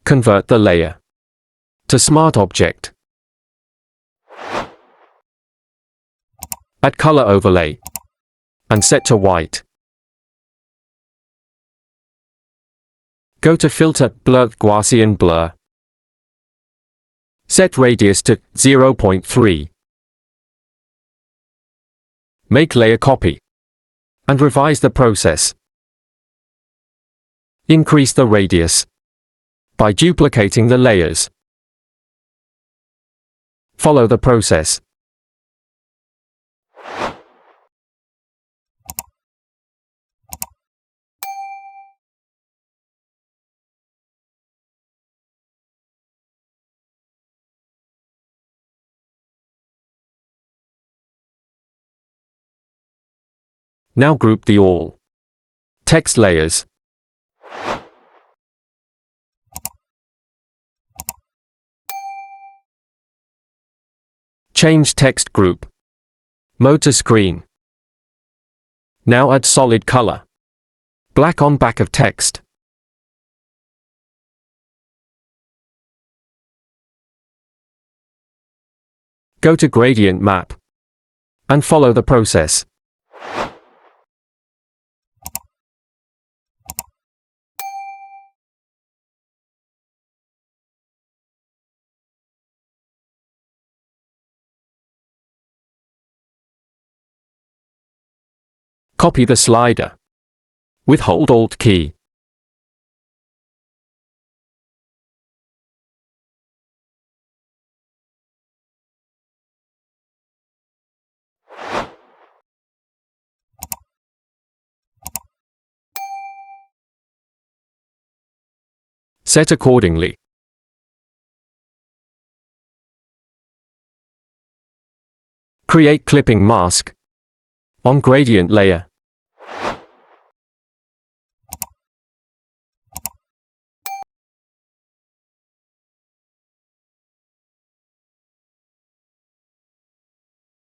Convert the layer to Smart Object. Add Color Overlay and set to white. Go to Filter, Blur, Gaussian Blur. Set radius to 0.3. Make layer copy and revise the process. Increase the radius by duplicating the layers. Follow the process. Now group the all text layers. Change text group mode to screen. Now add solid color. Black on back of text. Go to gradient map and follow the process. Copy the slider with hold Alt key. Set accordingly. Create clipping mask on gradient layer.